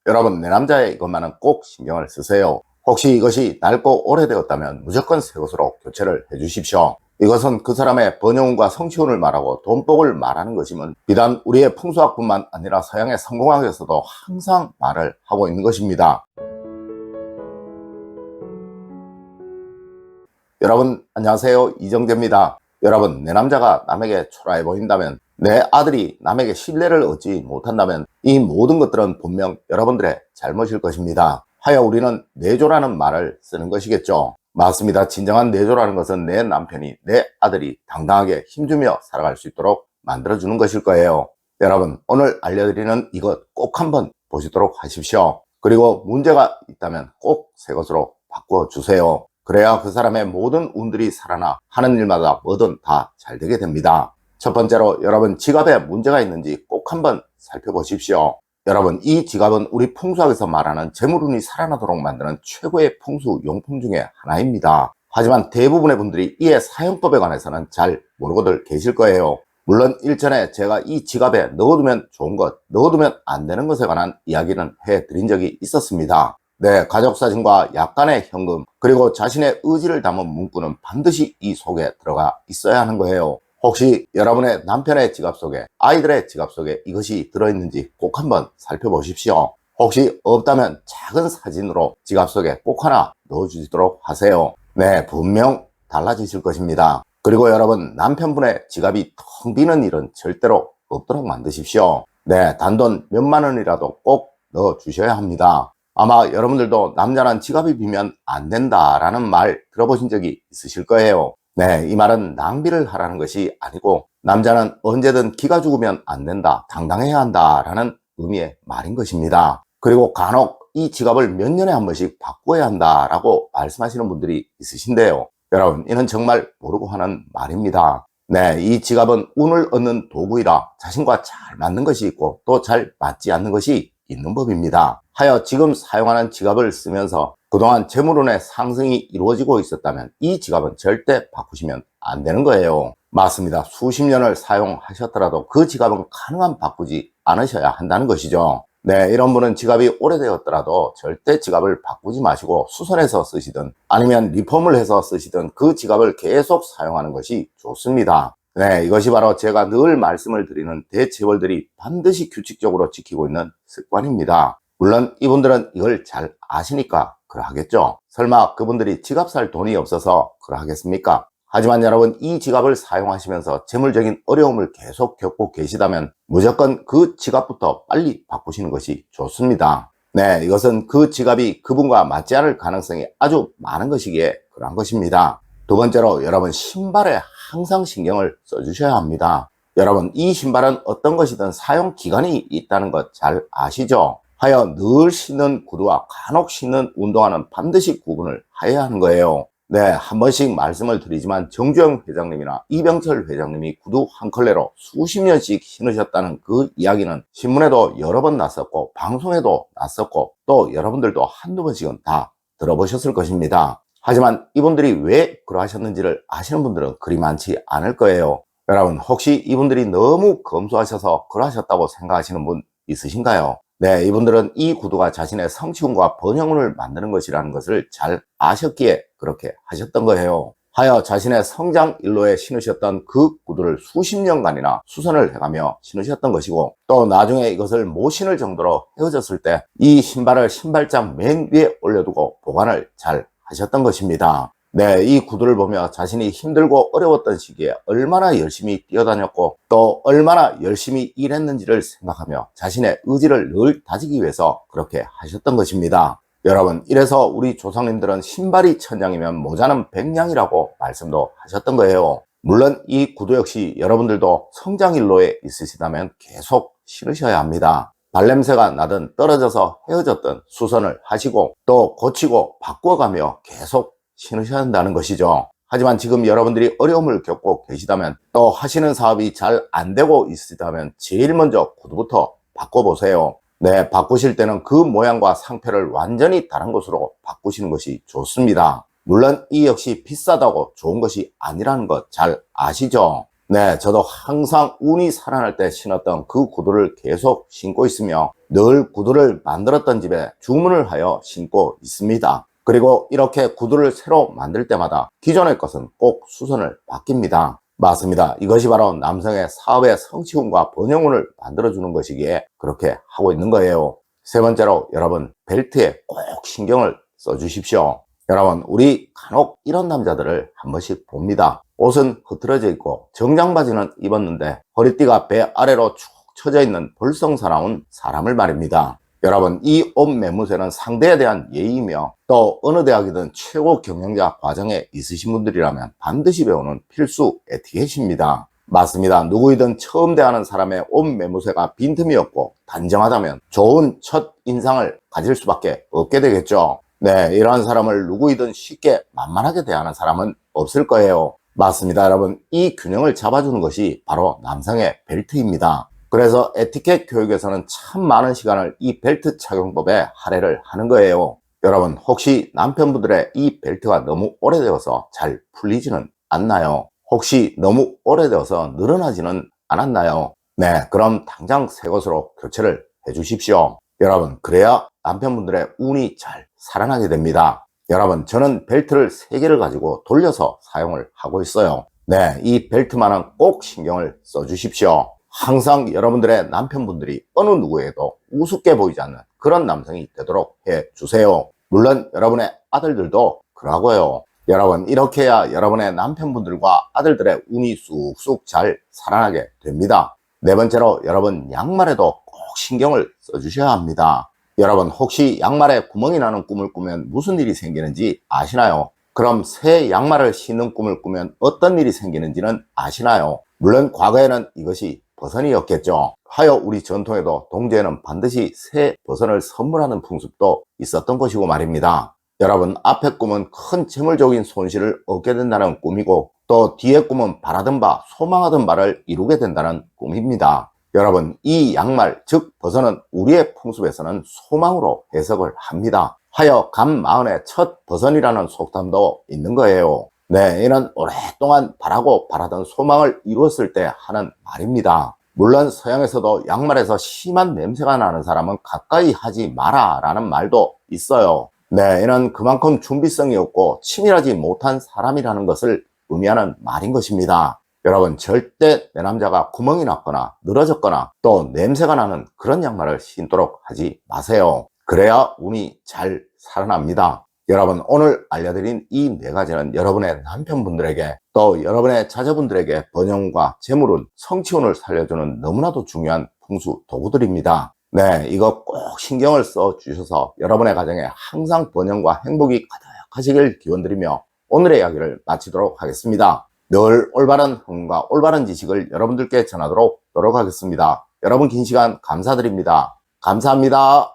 여러분, 내 남자의 이것만은 꼭 신경을 쓰세요. 혹시 이것이 낡고 오래되었다면 무조건 새 것으로 교체를 해주십시오. 이것은 그 사람의 번영운과 성취운을 말하고 돈복을 말하는 것이면 비단 우리의 풍수학뿐만 아니라 서양의 성공학에서도 항상 말을 하고 있는 것입니다. 여러분 안녕하세요, 이정재입니다. 여러분, 내 남자가 남에게 초라해 보인다면, 내 아들이 남에게 신뢰를 얻지 못한다면 이 모든 것들은 분명 여러분들의 잘못일 것입니다. 하여 우리는 내조라는 말을 쓰는 것이겠죠. 맞습니다. 진정한 내조라는 것은 내 남편이, 내 아들이 당당하게 힘주며 살아갈 수 있도록 만들어주는 것일 거예요. 여러분, 오늘 알려드리는 이것 꼭 한번 보시도록 하십시오. 그리고 문제가 있다면 꼭 새 것으로 바꿔주세요. 그래야 그 사람의 모든 운들이 살아나 하는 일마다 뭐든 다 잘 되게 됩니다. 첫 번째로, 여러분 지갑에 문제가 있는지 꼭 한번 살펴보십시오. 여러분, 이 지갑은 우리 풍수학에서 말하는 재물운이 살아나도록 만드는 최고의 풍수 용품 중에 하나입니다. 하지만 대부분의 분들이 이의 사용법에 관해서는 잘 모르고들 계실 거예요. 물론 일전에 제가 이 지갑에 넣어두면 좋은 것, 넣어두면 안 되는 것에 관한 이야기는 해드린 적이 있었습니다. 네, 가족사진과 약간의 현금, 그리고 자신의 의지를 담은 문구는 반드시 이 속에 들어가 있어야 하는 거예요. 혹시 여러분의 남편의 지갑 속에, 아이들의 지갑 속에 이것이 들어있는지 꼭 한번 살펴보십시오. 혹시 없다면 작은 사진으로 지갑 속에 꼭 하나 넣어주시도록 하세요. 네, 분명 달라지실 것입니다. 그리고 여러분, 남편분의 지갑이 텅 비는 일은 절대로 없도록 만드십시오. 네, 단돈 몇만 원이라도 꼭 넣어주셔야 합니다. 아마 여러분들도 남자는 지갑이 비면 안 된다라는 말 들어보신 적이 있으실 거예요. 네, 이 말은 낭비를 하라는 것이 아니고 남자는 언제든 기가 죽으면 안 된다, 당당해야 한다라는 의미의 말인 것입니다. 그리고 간혹 이 지갑을 몇 년에 한 번씩 바꿔야 한다라고 말씀하시는 분들이 있으신데요. 여러분, 이는 정말 모르고 하는 말입니다. 네, 이 지갑은 운을 얻는 도구이라 자신과 잘 맞는 것이 있고 또 잘 맞지 않는 것이 있는 법입니다. 하여 지금 사용하는 지갑을 쓰면서 그동안 재물운의 상승이 이루어지고 있었다면 이 지갑은 절대 바꾸시면 안 되는 거예요. 맞습니다. 수십 년을 사용하셨더라도 그 지갑은 가능한 바꾸지 않으셔야 한다는 것이죠. 네, 이런 분은 지갑이 오래되었더라도 절대 지갑을 바꾸지 마시고 수선해서 쓰시든 아니면 리폼을 해서 쓰시든 그 지갑을 계속 사용하는 것이 좋습니다. 네, 이것이 바로 제가 늘 말씀을 드리는 대체벌들이 반드시 규칙적으로 지키고 있는 습관입니다. 물론 이분들은 이걸 잘 아시니까 그러하겠죠. 설마 그분들이 지갑 살 돈이 없어서 그러하겠습니까? 하지만 여러분, 이 지갑을 사용하시면서 재물적인 어려움을 계속 겪고 계시다면 무조건 그 지갑부터 빨리 바꾸시는 것이 좋습니다. 네, 이것은 그 지갑이 그분과 맞지 않을 가능성이 아주 많은 것이기에 그러한 것입니다. 두 번째로, 여러분 신발에 항상 신경을 써주셔야 합니다. 여러분, 이 신발은 어떤 것이든 사용 기간이 있다는 것 잘 아시죠? 하여 늘 신는 구두와 간혹 신는 운동화는 반드시 구분을 해야 하는 거예요. 네, 한 번씩 말씀을 드리지만 정주영 회장님이나 이병철 회장님이 구두 한 컬레로 수십 년씩 신으셨다는 그 이야기는 신문에도 여러 번 났었고 방송에도 났었고 또 여러분들도 한두 번씩은 다 들어보셨을 것입니다. 하지만 이분들이 왜 그러하셨는지를 아시는 분들은 그리 많지 않을 거예요. 여러분, 혹시 이분들이 너무 검소하셔서 그러하셨다고 생각하시는 분 있으신가요? 네, 이분들은 이 구두가 자신의 성취운과 번영운을 만드는 것이라는 것을 잘 아셨기에 그렇게 하셨던 거예요. 하여 자신의 성장 일로에 신으셨던 그 구두를 수십 년간이나 수선을 해가며 신으셨던 것이고 또 나중에 이것을 못 신을 정도로 헤어졌을 때 이 신발을 신발장 맨 위에 올려두고 보관을 잘 하셨던 것입니다. 네, 이 구두를 보며 자신이 힘들고 어려웠던 시기에 얼마나 열심히 뛰어다녔고 또 얼마나 열심히 일했는지를 생각하며 자신의 의지를 늘 다지기 위해서 그렇게 하셨던 것입니다. 여러분, 이래서 우리 조상님들은 신발이 천냥이면 모자는 백냥이라고 말씀도 하셨던 거예요. 물론 이 구두 역시 여러분들도 성장일로에 있으시다면 계속 신으셔야 합니다. 발냄새가 나든 떨어져서 헤어졌든 수선을 하시고 또 고치고 바꿔가며 계속 신으셔야 한다는 것이죠. 하지만 지금 여러분들이 어려움을 겪고 계시다면 또 하시는 사업이 잘 안 되고 있으시다면 제일 먼저 구두부터 바꿔보세요. 네, 바꾸실 때는 그 모양과 상태를 완전히 다른 것으로 바꾸시는 것이 좋습니다. 물론 이 역시 비싸다고 좋은 것이 아니라는 것 잘 아시죠? 네, 저도 항상 운이 살아날 때 신었던 그 구두를 계속 신고 있으며 늘 구두를 만들었던 집에 주문을 하여 신고 있습니다. 그리고 이렇게 구두를 새로 만들 때마다 기존의 것은 꼭 수선을 바뀝니다. 맞습니다. 이것이 바로 남성의 사업의 성취운과 번영운을 만들어주는 것이기에 그렇게 하고 있는 거예요. 세 번째로 여러분, 벨트에 꼭 신경을 써주십시오. 여러분, 우리 간혹 이런 남자들을 한 번씩 봅니다. 옷은 흐트러져 있고 정장 바지는 입었는데 허리띠가 배 아래로 축 처져 있는 볼성사나운 사람을 말입니다. 여러분, 이 옷 매무새는 상대에 대한 예의이며 또 어느 대학이든 최고 경영자 과정에 있으신 분들이라면 반드시 배우는 필수 에티켓입니다. 맞습니다. 누구이든 처음 대하는 사람의 옷 매무새가 빈틈이 없고 단정하다면 좋은 첫 인상을 가질 수밖에 없게 되겠죠. 네, 이러한 사람을 누구이든 쉽게 만만하게 대하는 사람은 없을 거예요. 맞습니다. 여러분, 이 균형을 잡아주는 것이 바로 남성의 벨트입니다. 그래서 에티켓 교육에서는 참 많은 시간을 이 벨트 착용법에 할애를 하는 거예요. 여러분, 혹시 남편분들의 이 벨트가 너무 오래되어서 잘 풀리지는 않나요? 혹시 너무 오래되어서 늘어나지는 않았나요? 네, 그럼 당장 새 것으로 교체를 해주십시오. 여러분, 그래야 남편분들의 운이 잘 살아나게 됩니다. 여러분, 저는 벨트를 3개를 가지고 돌려서 사용을 하고 있어요. 네, 이 벨트만은 꼭 신경을 써주십시오. 항상 여러분들의 남편분들이 어느 누구에도 우습게 보이지 않는 그런 남성이 되도록 해주세요. 물론 여러분의 아들들도 그러고요. 여러분, 이렇게 해야 여러분의 남편분들과 아들들의 운이 쑥쑥 잘 살아나게 됩니다. 네 번째로 여러분, 양말에도 꼭 신경을 써주셔야 합니다. 여러분, 혹시 양말에 구멍이 나는 꿈을 꾸면 무슨 일이 생기는지 아시나요? 그럼 새 양말을 신는 꿈을 꾸면 어떤 일이 생기는지는 아시나요? 물론 과거에는 이것이 버선이었겠죠. 하여 우리 전통에도 동지에는 반드시 새 버선을 선물하는 풍습도 있었던 것이고 말입니다. 여러분, 앞에 꿈은 큰 재물적인 손실을 얻게 된다는 꿈이고 또 뒤에 꿈은 바라던 바, 소망하던 바를 이루게 된다는 꿈입니다. 여러분, 이 양말, 즉 버선은 우리의 풍습에서는 소망으로 해석을 합니다. 하여 감 마흔의 첫 버선이라는 속담도 있는 거예요. 네, 이는 오랫동안 바라고 바라던 소망을 이루었을 때 하는 말입니다. 물론 서양에서도 양말에서 심한 냄새가 나는 사람은 가까이 하지 마라 라는 말도 있어요. 네, 이는 그만큼 준비성이 없고 치밀하지 못한 사람이라는 것을 의미하는 말인 것입니다. 여러분, 절대 내 남자가 구멍이 났거나 늘어졌거나 또 냄새가 나는 그런 양말을 신도록 하지 마세요. 그래야 운이 잘 살아납니다. 여러분, 오늘 알려드린 이 4가지는 여러분의 남편분들에게 또 여러분의 자녀분들에게 번영과 재물운, 성취운을 살려주는 너무나도 중요한 풍수 도구들입니다. 네, 이거 꼭 신경을 써 주셔서 여러분의 가정에 항상 번영과 행복이 가득하시길 기원드리며 오늘의 이야기를 마치도록 하겠습니다. 늘 올바른 흥과 올바른 지식을 여러분들께 전하도록 노력하겠습니다. 여러분 긴 시간 감사드립니다. 감사합니다.